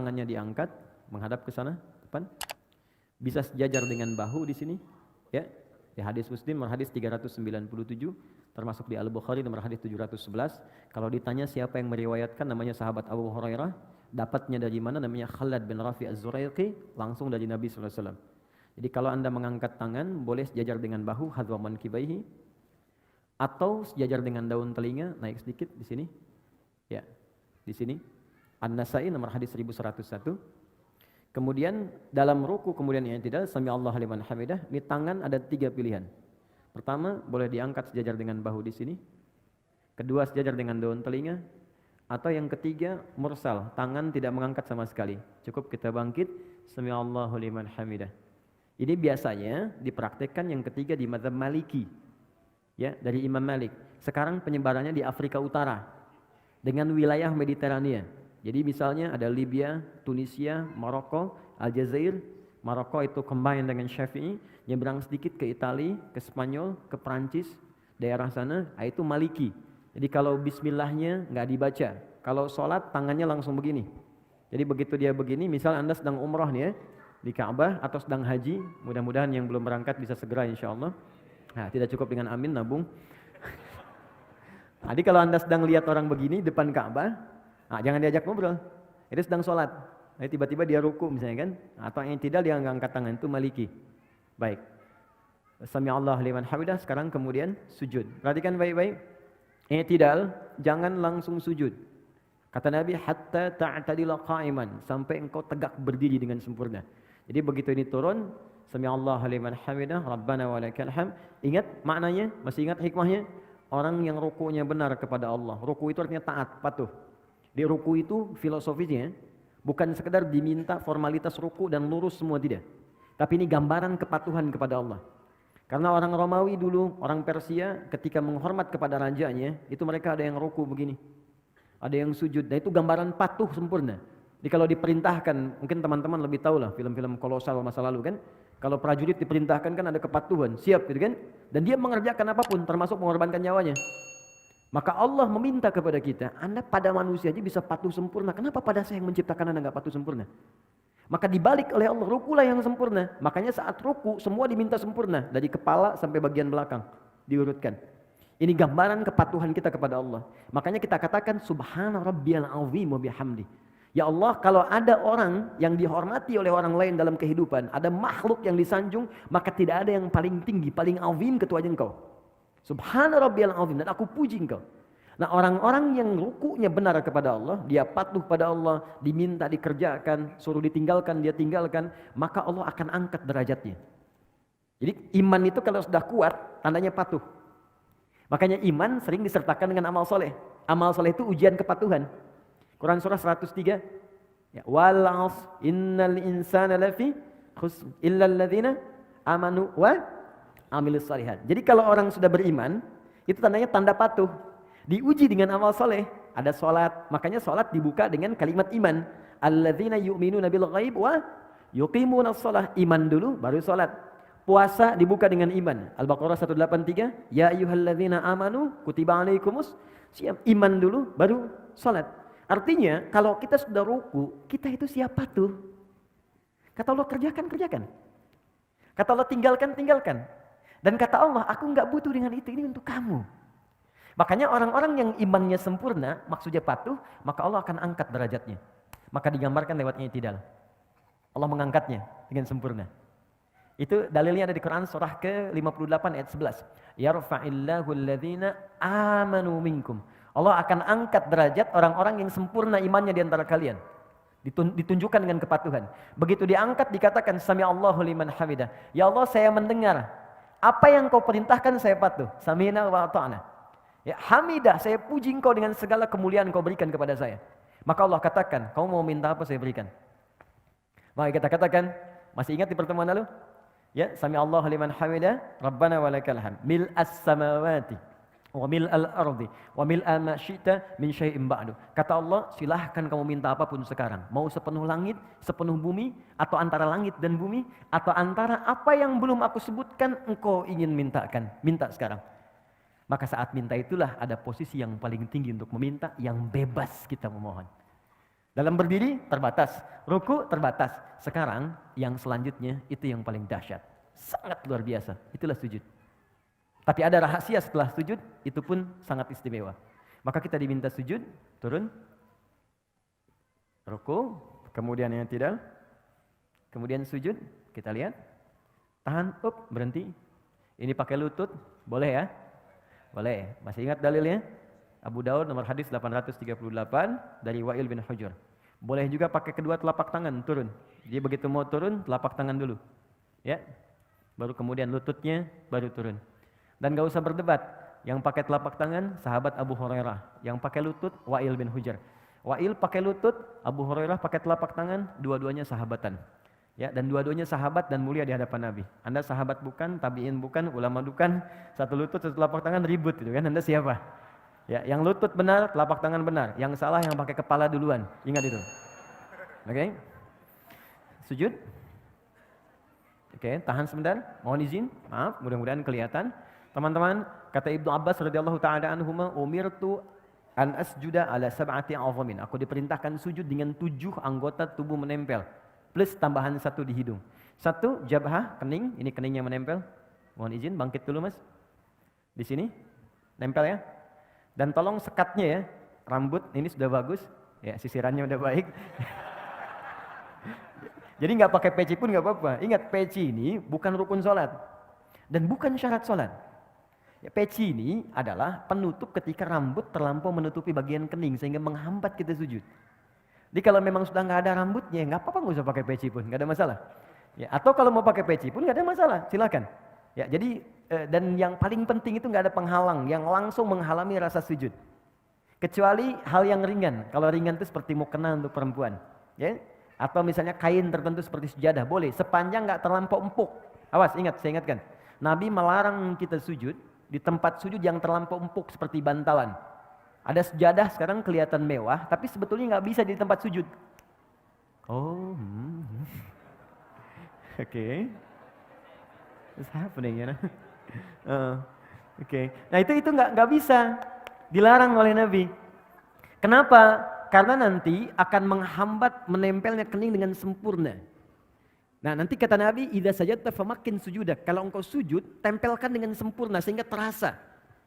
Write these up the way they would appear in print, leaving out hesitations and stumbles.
tangannya diangkat menghadap ke sana depan. Bisa sejajar dengan bahu di sini, ya. Di hadis Muslim nomor hadis 397, termasuk di Al-Bukhari nomor hadis 711. Kalau ditanya siapa yang meriwayatkan, namanya sahabat Abu Hurairah. Dapatnya dari mana? Namanya Khalad bin Rafi Az-Zuraiqi, langsung dari Nabi sallallahu alaihi wasallam. Jadi kalau Anda mengangkat tangan, boleh sejajar dengan bahu, hadwa mankibaihi, atau sejajar dengan daun telinga, naik sedikit di sini. Ya, di sini. An-Nasai nomor hadis 1101. Kemudian dalam ruku kemudian i'tidal, sami Allahu liman hamidah, di tangan ada 3 pilihan. Pertama, boleh diangkat sejajar dengan bahu di sini. Kedua, sejajar dengan daun telinga. Atau yang ketiga, mursal, tangan tidak mengangkat sama sekali. Cukup kita bangkit, sami Allahu liman hamidah. Ini biasanya dipraktekkan yang ketiga di mazhab Maliki. Ya, dari Imam Malik. Sekarang penyebarannya di Afrika Utara dengan wilayah Mediterania. Jadi misalnya ada Libya, Tunisia, Maroko, Aljazair. Maroko itu combine dengan Syafi'i, nyebrang sedikit ke Itali, ke Spanyol, ke Prancis, daerah sana, itu Maliki. Jadi kalau bismillahnya nggak dibaca, kalau sholat tangannya langsung begini. Jadi begitu dia begini, misal Anda sedang umrah nih ya, di Ka'bah atau sedang haji, mudah-mudahan yang belum berangkat bisa segera insya Allah. Nah, tidak cukup dengan amin, nabung. Jadi kalau Anda sedang lihat orang begini depan Ka'bah, nah, jangan diajak ngobrol. Itu sedang sholat. Nah, tiba-tiba dia ruku misalnya kan, atau yang tidak dia angkat tangan, itu Maliki. Baik. Sami Allah liman hamidah. Sekarang kemudian sujud. Perhatikan baik-baik. I'tidal, jangan langsung sujud. Kata Nabi, hatta ta'tadila qa'iman, sampai engkau tegak berdiri dengan sempurna. Jadi begitu ini turun, sami Allah liman hamidah, rabbana walakal hamd. Ingat maknanya? Masih ingat hikmahnya? Orang yang rukunya benar kepada Allah. Ruku itu artinya taat, patuh. Di ruku itu filosofisnya bukan sekedar diminta formalitas ruku dan lurus semua, tidak. Tapi ini gambaran kepatuhan kepada Allah. Karena orang Romawi dulu, orang Persia ketika menghormat kepada rajanya, itu mereka ada yang ruku begini. Ada yang sujud. Nah itu gambaran patuh sempurna. Jadi kalau diperintahkan, mungkin teman-teman lebih tahu lah film-film kolosal masa lalu kan. Kalau prajurit diperintahkan kan ada kepatuhan, siap gitu kan. Dan dia mengerjakan apapun termasuk mengorbankan nyawanya. Maka Allah meminta kepada kita, Anda pada manusia aja bisa patuh sempurna. Kenapa pada saya yang menciptakan Anda nggak patuh sempurna? Maka dibalik oleh Allah, rukulah yang sempurna. Makanya saat ruku semua diminta sempurna. Dari kepala sampai bagian belakang. Diurutkan. Ini gambaran kepatuhan kita kepada Allah. Makanya kita katakan, Subhana rabbiyal azim wa bihamdi. Ya Allah, kalau ada orang yang dihormati oleh orang lain dalam kehidupan, ada makhluk yang disanjung, maka tidak ada yang paling tinggi, paling azim kecuali engkau. Subhana rabbiyal azim, dan aku puji engkau. Nah orang-orang yang rukunya benar kepada Allah, dia patuh pada Allah, diminta dikerjakan, suruh ditinggalkan, dia tinggalkan, maka Allah akan angkat derajatnya. Jadi iman itu kalau sudah kuat, tandanya patuh. Makanya iman sering disertakan dengan amal soleh. Amal soleh itu ujian kepatuhan. Quran surah 103. Ya, wal 'asr innal insana lafi khusr illa alladziina amanu wa amilus shalihat. Jadi kalau orang sudah beriman, itu tandanya tanda patuh. Diuji dengan amal soleh. Ada sholat, makanya sholat dibuka dengan kalimat iman. Alladzina yu'minuna bil ghaib wa yuqimunas shalah. Iman dulu baru sholat. Puasa dibuka dengan iman. Al-Baqarah 183. Ya ayyuhalladzina amanu kutiba alaikumus siyam. Iman dulu baru sholat. Artinya kalau kita sudah ruku, kita itu siap patuh. Kata Allah kerjakan, kerjakan. Kata Allah tinggalkan, tinggalkan. Dan kata Allah, aku enggak butuh dengan itu, ini untuk kamu. Makanya orang-orang yang imannya sempurna, maksudnya patuh, maka Allah akan angkat derajatnya. Maka digambarkan lewat i'tidal. Allah mengangkatnya dengan sempurna. Itu dalilnya ada di Quran surah ke-58 ayat 11. Yarfa'illahu alladhina amanu minkum. Allah akan angkat derajat orang-orang yang sempurna imannya di antara kalian. Ditunjukkan dengan kepatuhan. Begitu diangkat dikatakan sami Allahu liman hamidah. Ya Allah, saya mendengar apa yang kau perintahkan, saya patuh. Sami'na wa ata'na. Ya, hamidah, saya puji engkau dengan segala kemuliaan kau berikan kepada saya. Maka Allah katakan, kau mau minta apa saya berikan. Maka kita katakan, masih ingat di pertemuan lalu? Ya, sami Allahu liman hamidah, Rabbana walakal hamd. Mil'as samawati wa mil'al ardi wa mil'a ma syi'ta min syai'in ba'du. Kata Allah, silahkan kamu minta apapun sekarang. Mau sepenuh langit, sepenuh bumi, atau antara langit dan bumi, atau antara apa yang belum aku sebutkan engkau ingin mintakan. Minta sekarang. Maka saat minta itulah ada posisi yang paling tinggi untuk meminta, yang bebas kita memohon. Dalam berdiri terbatas, ruku terbatas. Sekarang yang selanjutnya itu yang paling dahsyat. Sangat luar biasa, itulah sujud. Tapi ada rahasia setelah sujud, itu pun sangat istimewa. Maka kita diminta sujud, turun, ruku, kemudian yang tidak, kemudian sujud, kita lihat, tahan, berhenti. Ini pakai lutut, boleh ya? Boleh. Masih ingat dalilnya? Abu Daud nomor hadis 838 dari Wa'il bin Hujur. Boleh juga pakai kedua telapak tangan turun. Jadi begitu mau turun, telapak tangan dulu. Ya. Baru kemudian lututnya baru turun. Dan gak usah berdebat. Yang pakai telapak tangan sahabat Abu Hurairah, yang pakai lutut Wa'il bin Hujur. Wa'il pakai lutut, Abu Hurairah pakai telapak tangan, dua-duanya sahabatan. Ya, dan dua-duanya sahabat dan mulia di hadapan Nabi. Anda sahabat bukan, tabi'in bukan, ulama bukan, satu lutut, satu telapak tangan ribut gitu kan. Anda siapa? Ya, yang lutut benar, telapak tangan benar. Yang salah yang pakai kepala duluan. Ingat itu. Oke. Sujud. Oke, tahan sebentar. Mohon izin. Maaf, mudah-mudahan kelihatan. Teman-teman, kata Ibnu Abbas radhiyallahu taala anhuma, umirtu an asjuda ala sab'ati azamin. Aku diperintahkan sujud dengan 7 anggota tubuh menempel. Plus tambahan 1 di hidung. 1, jabhah, kening. Ini keningnya menempel. Mohon izin, bangkit dulu mas. Di sini. Nempel ya. Dan tolong sekatnya ya, rambut ini sudah bagus, ya sisirannya udah baik. Jadi nggak pakai peci pun nggak apa-apa. Ingat, peci ini bukan rukun sholat dan bukan syarat sholat. Ya, peci ini adalah penutup ketika rambut terlampau menutupi bagian kening sehingga menghambat kita sujud. Jadi kalau memang sudah nggak ada rambutnya, nggak apa-apa, nggak usah pakai peci pun, nggak ada masalah. Ya, atau kalau mau pakai peci pun nggak ada masalah, silakan. Ya, jadi dan yang paling penting itu nggak ada penghalang yang langsung menghalangi rasa sujud. Kecuali hal yang ringan. Kalau ringan itu seperti mukena untuk perempuan, ya. Atau misalnya kain tertentu seperti sejadah, boleh sepanjang nggak terlampau empuk. Awas, ingat, saya ingatkan. Nabi melarang kita sujud di tempat sujud yang terlampau empuk seperti bantalan. Ada sejadah sekarang kelihatan mewah, tapi sebetulnya nggak bisa di tempat sujud. Oh, Oke. What's happening, you know? Oke. Nah itu nggak bisa, dilarang oleh Nabi. Kenapa? Karena nanti akan menghambat menempelnya kening dengan sempurna. Nah nanti kata Nabi, idza sajadta famakin sujudak. Kalau engkau sujud, tempelkan dengan sempurna sehingga terasa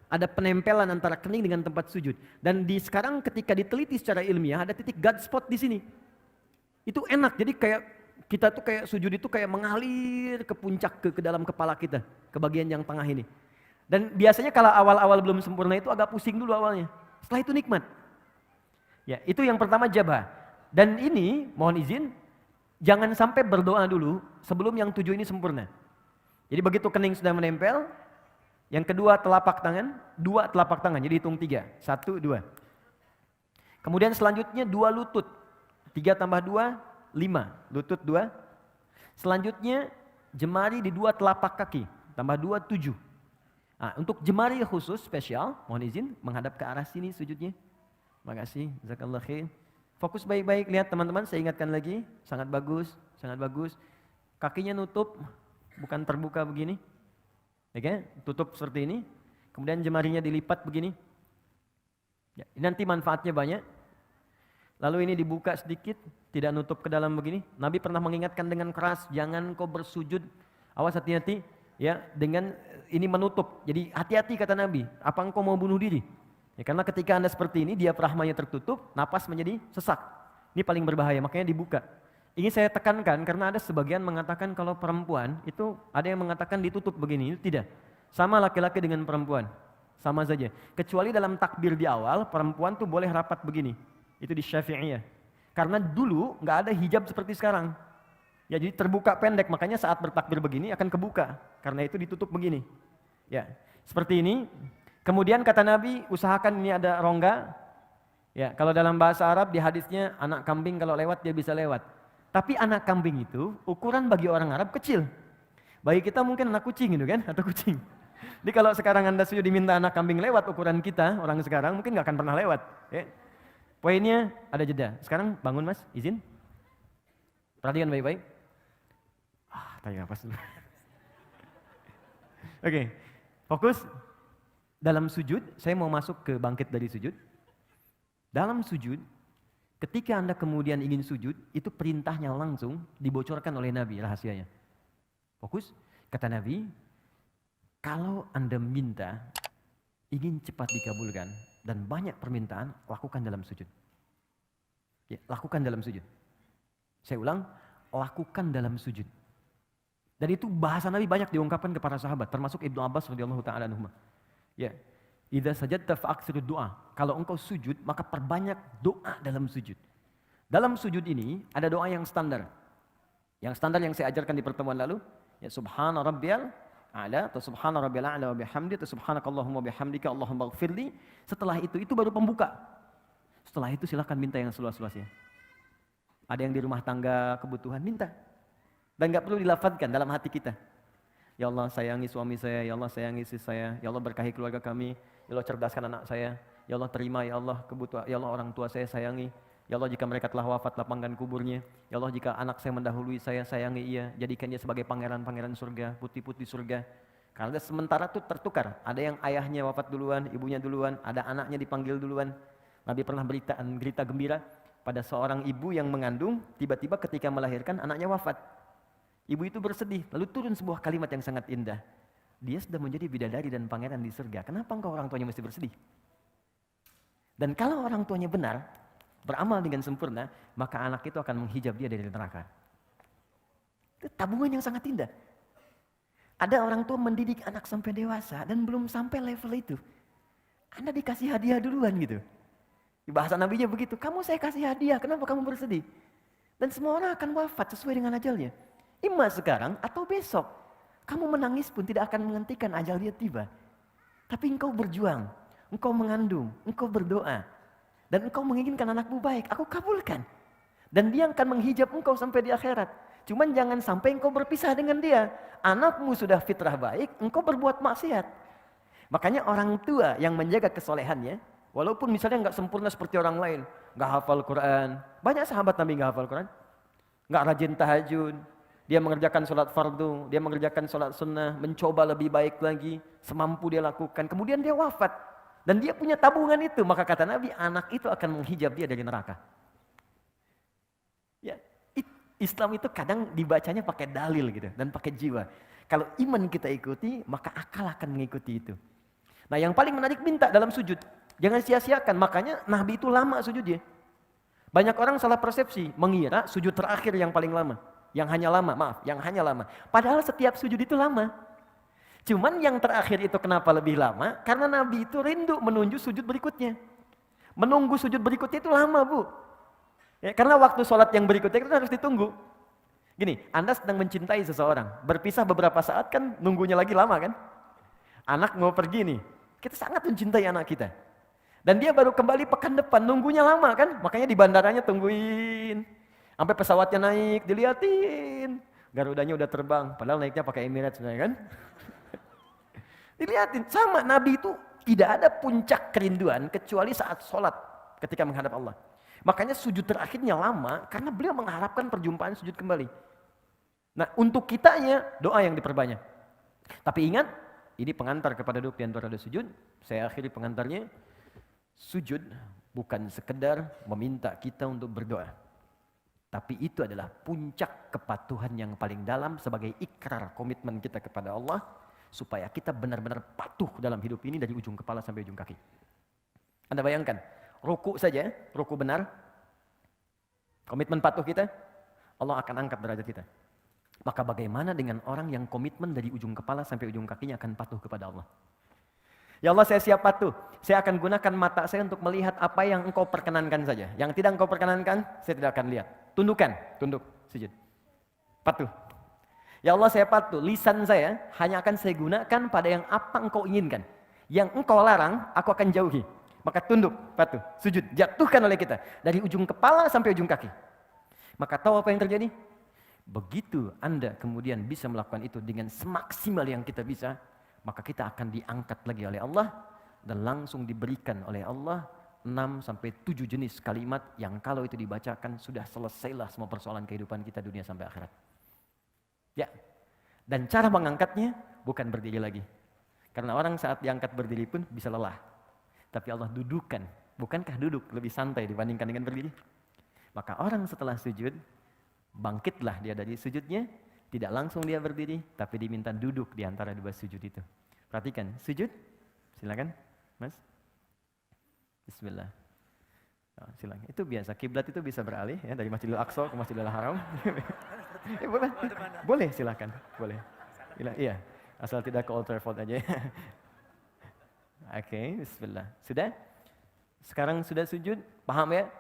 ada penempelan antara kening dengan tempat sujud. Dan sekarang ketika diteliti secara ilmiah ada titik God spot di sini. Itu enak. Jadi kayak kita tuh kayak sujud itu kayak mengalir ke puncak ke dalam kepala kita, ke bagian yang tengah ini. Dan biasanya kalau awal-awal belum sempurna itu agak pusing dulu awalnya. Setelah itu nikmat. Ya, itu yang pertama jabah. Dan ini mohon izin, jangan sampai berdoa dulu sebelum yang 7 ini sempurna. Jadi begitu kening sudah menempel, yang kedua telapak tangan, 2 telapak tangan, jadi hitung 3. 1, 2. Kemudian selanjutnya 2 lutut. 3 tambah 2, 5, lutut 2. Selanjutnya jemari di 2 telapak kaki, tambah 2, 7. Nah, untuk jemari khusus spesial, mohon izin menghadap ke arah sini sujudnya. Makasih, jazakallah khair. Fokus baik-baik, lihat teman-teman, saya ingatkan lagi, sangat bagus, sangat bagus. Kakinya nutup, bukan terbuka begini. Oke, tutup seperti ini. Kemudian jemarinya dilipat begini. Ya, nanti manfaatnya banyak. Lalu ini dibuka sedikit, tidak nutup ke dalam begini. Nabi pernah mengingatkan dengan keras, jangan kau bersujud, awas hati-hati, ya, dengan ini menutup. Jadi hati-hati kata Nabi, apa engkau mau bunuh diri? Ya, karena ketika Anda seperti ini, diafragmanya tertutup, napas menjadi sesak. Ini paling berbahaya, makanya dibuka. Ini saya tekankan karena ada sebagian mengatakan kalau perempuan itu ada yang mengatakan ditutup begini, itu tidak. Sama laki-laki dengan perempuan, sama saja. Kecuali dalam takbir di awal, perempuan tuh boleh rapat begini. Itu di Syafi'iyah. Karena dulu nggak ada hijab seperti sekarang. Ya, jadi terbuka pendek, makanya saat bertakbir begini akan kebuka. Karena itu ditutup begini. Ya, seperti ini. Kemudian kata Nabi, usahakan ini ada rongga. Ya, kalau dalam bahasa Arab di hadisnya anak kambing kalau lewat dia bisa lewat. Tapi anak kambing itu ukuran bagi orang Arab kecil. Bagi kita mungkin anak kucing gitu kan, atau kucing. Jadi kalau sekarang Anda sudah diminta anak kambing lewat ukuran kita, orang sekarang mungkin nggak akan pernah lewat. Ya. Poinnya ada jeda. Sekarang bangun mas, izin. Perhatikan baik-baik. Tarik nafas dulu. Oke, fokus. Dalam sujud, saya mau masuk ke bangkit dari sujud. Dalam sujud, Ketika Anda kemudian ingin sujud, itu perintahnya langsung dibocorkan oleh Nabi rahasianya. Fokus, kata Nabi, kalau Anda minta, ingin cepat dikabulkan, dan banyak permintaan, lakukan dalam sujud. Ya, lakukan dalam sujud. Saya ulang, lakukan dalam sujud. Dan itu bahasa Nabi banyak diungkapkan kepada sahabat, termasuk Ibnu Abbas radhiyallahu taala anhuma. Ya, idza sajadta fa'aksirud du'a. Kalau engkau sujud, maka perbanyak doa dalam sujud. Dalam sujud ini ada doa yang standar. Yang standar yang saya ajarkan di pertemuan lalu, ya subhana rabbiyal a'la atau subhana rabbiyal a'la wa bihamdi atau subhanakallahumma bihamdika Allahumma ighfirli. Setelah itu baru pembuka. Setelah itu silakan minta yang seluas-luasnya. Ada yang di rumah tangga kebutuhan, minta. Dan enggak perlu dilafadzkan dalam hati kita. Ya Allah sayangi suami saya, ya Allah sayangi istri saya, ya Allah berkahi keluarga kami, ya Allah cerdaskan anak saya, ya Allah terima ya Allah kebutuhan, ya Allah orang tua saya sayangi, ya Allah jika mereka telah wafat lapangkan kuburnya, ya Allah jika anak saya mendahului saya sayangi ia, jadikan dia sebagai pangeran-pangeran surga, putih-putih surga. Karena sementara itu tertukar, ada yang ayahnya wafat duluan, ibunya duluan, ada anaknya dipanggil duluan. Nabi pernah berita gembira pada seorang ibu yang mengandung, tiba-tiba ketika melahirkan anaknya wafat. Ibu itu bersedih, lalu turun sebuah kalimat yang sangat indah. Dia sudah menjadi bidadari dan pangeran di surga. Kenapa engkau orang tuanya mesti bersedih? Dan kalau orang tuanya benar, beramal dengan sempurna, maka anak itu akan menghijab dia dari neraka. Itu tabungan yang sangat indah. Ada orang tua mendidik anak sampai dewasa dan belum sampai level itu. Anda dikasih hadiah duluan gitu. Di bahasa Nabinya begitu, kamu saya kasih hadiah, kenapa kamu bersedih? Dan semua orang akan wafat sesuai dengan ajalnya. Ima sekarang atau besok. Kamu menangis pun tidak akan menghentikan ajal dia tiba. Tapi engkau berjuang, engkau mengandung, engkau berdoa. Dan engkau menginginkan anakmu baik, aku kabulkan. Dan dia akan menghijab engkau sampai di akhirat. Cuman jangan sampai engkau berpisah dengan dia. Anakmu sudah fitrah baik, engkau berbuat maksiat. Makanya orang tua yang menjaga kesolehannya, walaupun misalnya nggak sempurna seperti orang lain, nggak hafal Quran. Banyak sahabat Nabi nggak hafal Quran, nggak rajin tahajud. Dia mengerjakan sholat fardu, dia mengerjakan sholat sunnah, mencoba lebih baik lagi, semampu dia lakukan. Kemudian dia wafat. Dan dia punya tabungan itu. Maka kata Nabi, anak itu akan menghijab dia dari neraka. Ya, Islam itu kadang dibacanya pakai dalil gitu dan pakai jiwa. Kalau iman kita ikuti, maka akal akan mengikuti itu. Nah yang paling menarik minta dalam sujud. Jangan sia-siakan, makanya Nabi itu lama sujudnya. Banyak orang salah persepsi, mengira sujud terakhir yang paling lama. Yang hanya lama. Padahal setiap sujud itu lama. Cuman yang terakhir itu kenapa lebih lama? Karena Nabi itu rindu menuju sujud berikutnya. Menunggu sujud berikutnya itu lama, Bu. Ya, karena waktu sholat yang berikutnya itu harus ditunggu. Gini, Anda sedang mencintai seseorang. Berpisah beberapa saat kan nunggunya lagi lama kan? Anak mau pergi nih. Kita sangat mencintai anak kita. Dan dia baru kembali pekan depan, nunggunya lama kan? Makanya di bandaranya tungguin. Sampai pesawatnya naik, diliatin. Garudanya udah terbang, padahal naiknya pakai Emirates sebenarnya kan. Diliatin, sama Nabi itu tidak ada puncak kerinduan kecuali saat sholat ketika menghadap Allah. Makanya sujud terakhirnya lama karena beliau mengharapkan perjumpaan sujud kembali. Nah untuk kitanya doa yang diperbanyak. Tapi ingat, ini pengantar kepada doa di antara sujud. Saya akhiri pengantarnya. Sujud bukan sekedar meminta kita untuk berdoa. Tapi itu adalah puncak kepatuhan yang paling dalam sebagai ikrar komitmen kita kepada Allah. Supaya kita benar-benar patuh dalam hidup ini dari ujung kepala sampai ujung kaki. Anda bayangkan, ruku saja, ruku benar. Komitmen patuh kita, Allah akan angkat derajat kita. Maka bagaimana dengan orang yang komitmen dari ujung kepala sampai ujung kakinya akan patuh kepada Allah. Ya Allah saya siap patuh, saya akan gunakan mata saya untuk melihat apa yang engkau perkenankan saja. Yang tidak engkau perkenankan, saya tidak akan lihat. Tunduk, sujud. Patuh. Ya Allah saya patuh, lisan saya hanya akan saya gunakan pada yang apa engkau inginkan. Yang engkau larang, aku akan jauhi. Maka tunduk, patuh, sujud, jatuhkan oleh kita. Dari ujung kepala sampai ujung kaki. Maka tahu apa yang terjadi? Begitu Anda kemudian bisa melakukan itu dengan semaksimal yang kita bisa, maka kita akan diangkat lagi oleh Allah dan langsung diberikan oleh Allah 6-7 jenis kalimat yang kalau itu dibacakan sudah selesailah semua persoalan kehidupan kita dunia sampai akhirat. Ya, dan cara mengangkatnya bukan berdiri lagi. Karena orang saat diangkat berdiri pun bisa lelah. Tapi Allah dudukan. Bukankah duduk lebih santai dibandingkan dengan berdiri? Maka orang setelah sujud, bangkitlah dia dari sujudnya, tidak langsung dia berdiri, tapi diminta duduk di antara dua sujud itu. Perhatikan, sujud, silakan, Mas. Bismillah. Oh, silakan. Itu biasa, kiblat itu bisa beralih ya dari Masjidil Aqsa ke Masjidil Haram. Boleh, boleh silakan, boleh. Iya, asal tidak ke Old Trafford aja. Oke, bismillah. Sudah? Sekarang sudah sujud, paham ya?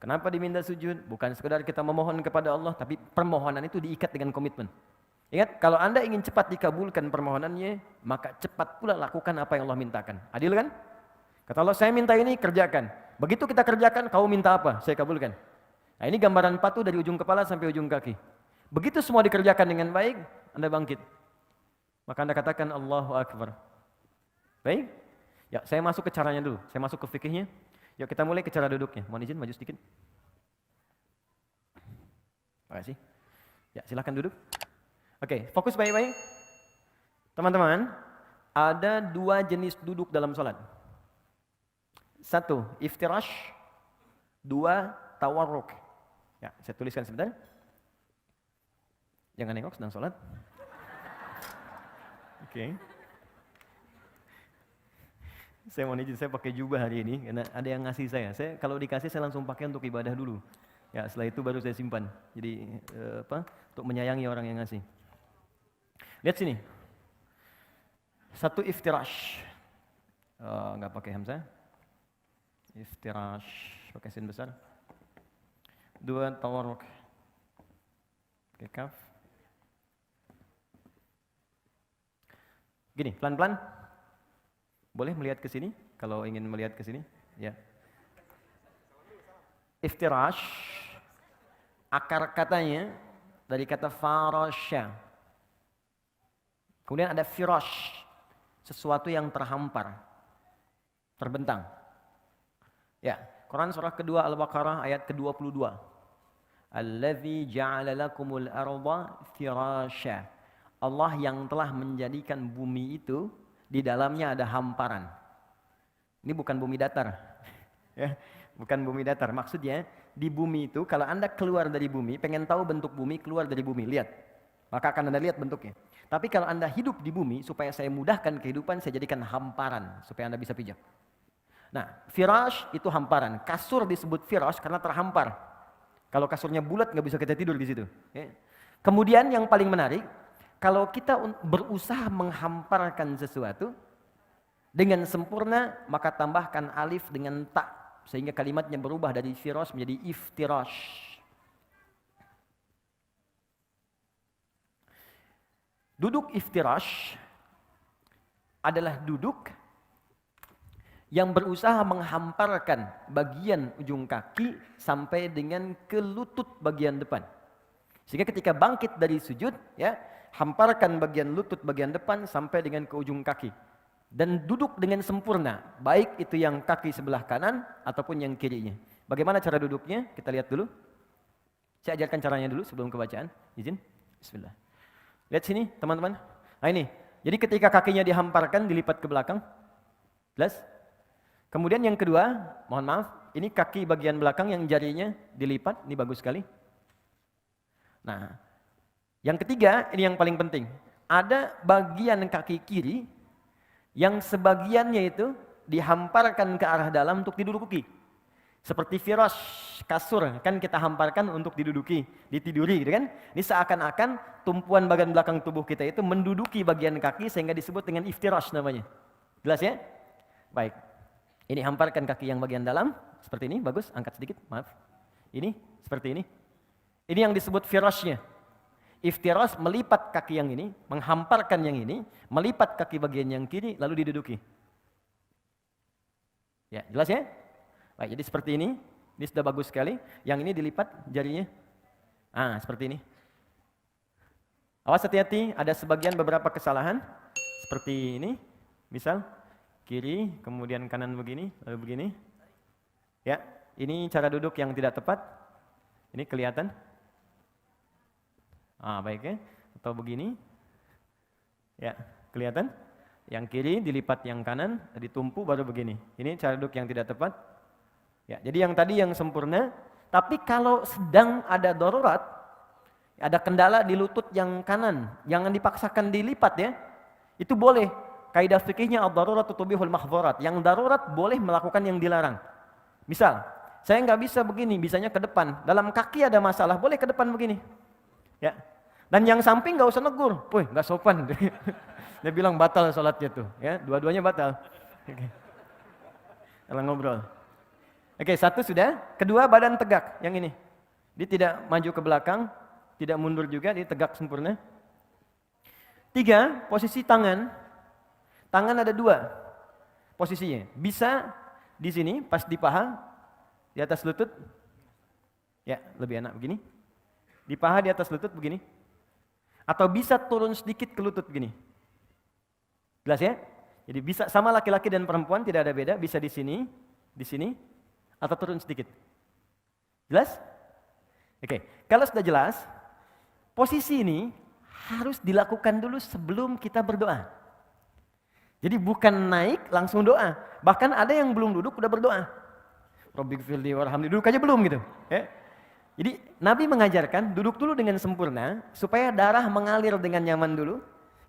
Kenapa diminta sujud? Bukan sekedar kita memohon kepada Allah, tapi permohonan itu diikat dengan komitmen. Ingat, kalau Anda ingin cepat dikabulkan permohonannya, maka cepat pula lakukan apa yang Allah mintakan. Adil kan? Kata Allah, saya minta ini, kerjakan. Begitu kita kerjakan, kau minta apa? Saya kabulkan. Nah, ini gambaran patuh dari ujung kepala sampai ujung kaki. Begitu semua dikerjakan dengan baik, Anda bangkit. Maka Anda katakan, Allahu Akbar. Baik? Ya, saya masuk ke caranya dulu. Saya masuk ke fikihnya. Yuk kita mulai ke cara duduknya. Mohon izin maju sedikit. Terima kasih. Ya, silakan duduk. Oke, fokus baik-baik. Teman-teman, ada dua jenis duduk dalam salat. Satu, iftirash. Dua, tawarruk. Ya, saya tuliskan sebentar. Jangan nengok sedang salat. Oke. Saya mau izin, saya pakai jubah hari ini karena ada yang ngasih saya. Saya kalau dikasih saya langsung pakai untuk ibadah dulu. Ya, setelah itu baru saya simpan. Jadi untuk menyayangi orang yang ngasih. Lihat sini. Satu iftirash. Enggak pakai hamzah. Iftirash pakai sin besar. Dua, tawarruk. Pakai kaf. Gini, pelan-pelan. Boleh melihat ke sini kalau ingin melihat ke sini, ya. Iftirash akar katanya dari kata farasya. Kemudian ada firash, sesuatu yang terhampar, terbentang. Ya, Quran surah kedua Al-Baqarah ayat ke-22. Allazi ja'ala lakumul arda firasya. Allah yang telah menjadikan bumi itu di dalamnya ada hamparan. Ini bukan bumi datar. Ya, bukan bumi datar. Maksudnya di bumi itu kalau Anda keluar dari bumi, pengen tahu bentuk bumi, keluar dari bumi, lihat. Maka akan Anda lihat bentuknya. Tapi kalau Anda hidup di bumi, supaya saya mudahkan kehidupan, saya jadikan hamparan supaya Anda bisa pijak. Nah, firash itu hamparan. Kasur disebut firash karena terhampar. Kalau kasurnya bulat nggak bisa kita tidur di situ. Ya. Kemudian yang paling menarik, kalau kita berusaha menghamparkan sesuatu dengan sempurna, maka tambahkan alif dengan ta sehingga kalimatnya berubah dari firash menjadi iftirash. Duduk iftirash adalah duduk yang berusaha menghamparkan bagian ujung kaki sampai dengan ke lutut bagian depan. Sehingga ketika bangkit dari sujud, ya, hamparkan bagian lutut bagian depan sampai dengan ke ujung kaki. Dan duduk dengan sempurna, baik itu yang kaki sebelah kanan ataupun yang kirinya. Bagaimana cara duduknya? Kita lihat dulu. Saya ajarkan caranya dulu sebelum kebacaan. Izin. Bismillah. Lihat sini teman-teman. Nah ini, jadi ketika kakinya dihamparkan, dilipat ke belakang. Jelas? Kemudian yang kedua, mohon maaf, ini kaki bagian belakang yang jarinya dilipat, ini bagus sekali. Nah, yang ketiga, ini yang paling penting. Ada bagian kaki kiri yang sebagiannya itu dihamparkan ke arah dalam untuk diduduki. Seperti firash, kasur, kan kita hamparkan untuk diduduki, ditiduri gitu kan. Ini seakan-akan tumpuan bagian belakang tubuh kita itu menduduki bagian kaki sehingga disebut dengan iftirash namanya. Jelas ya? Baik. Ini hamparkan kaki yang bagian dalam, seperti ini, bagus, angkat sedikit, maaf. Ini, seperti ini. Ini yang disebut firashnya. Iftirash melipat kaki yang ini, menghamparkan yang ini, melipat kaki bagian yang kiri, lalu diduduki. Ya, jelas ya? Baik, jadi seperti ini sudah bagus sekali. Yang ini dilipat jarinya. Seperti ini. Awas hati-hati, ada sebagian beberapa kesalahan. Seperti ini, misal kiri, kemudian kanan begini, lalu begini. Ya, ini cara duduk yang tidak tepat. Ini kelihatan. Baik ya. Atau begini. Ya, kelihatan. Yang kiri dilipat yang kanan, ditumpu baru begini. Ini cara duduk yang tidak tepat. Ya, jadi yang tadi yang sempurna, Tapi kalau sedang ada darurat, ada kendala di lutut yang kanan, jangan dipaksakan dilipat ya. Itu boleh. Kaidah fikihnya ad-darurat tubihul mahdzurat. Yang darurat boleh melakukan yang dilarang. Misal, saya nggak bisa begini, bisanya ke depan. Dalam kaki ada masalah, boleh ke depan begini. Ya. Dan yang samping nggak usah negur. Woi, nggak sopan. Dia bilang batal sholatnya tuh. Ya, dua-duanya batal. Oke. Kalau ngobrol. Oke, satu sudah. Kedua, badan tegak. Yang ini. Dia tidak maju ke belakang, tidak mundur juga, dia tegak sempurna. 3, posisi tangan. Tangan ada 2 posisinya. Bisa di sini, pas di paha, di atas lutut. Ya, lebih enak begini. Di paha, di atas lutut begini. Atau bisa turun sedikit ke lutut begini. Jelas ya? Jadi bisa sama laki-laki dan perempuan, tidak ada beda. Bisa di sini, atau turun sedikit. Jelas? Oke, kalau sudah jelas, posisi ini harus dilakukan dulu sebelum kita berdoa. Jadi bukan naik langsung doa. Bahkan ada yang belum duduk udah berdoa. Rabbighfirli warhamni, duduk aja belum gitu. Ya. Jadi Nabi mengajarkan duduk dulu dengan sempurna supaya darah mengalir dengan nyaman dulu,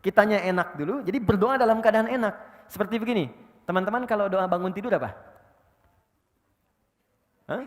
kitanya enak dulu. Jadi berdoa dalam keadaan enak. Seperti begini, teman-teman kalau doa bangun tidur apa? Hah?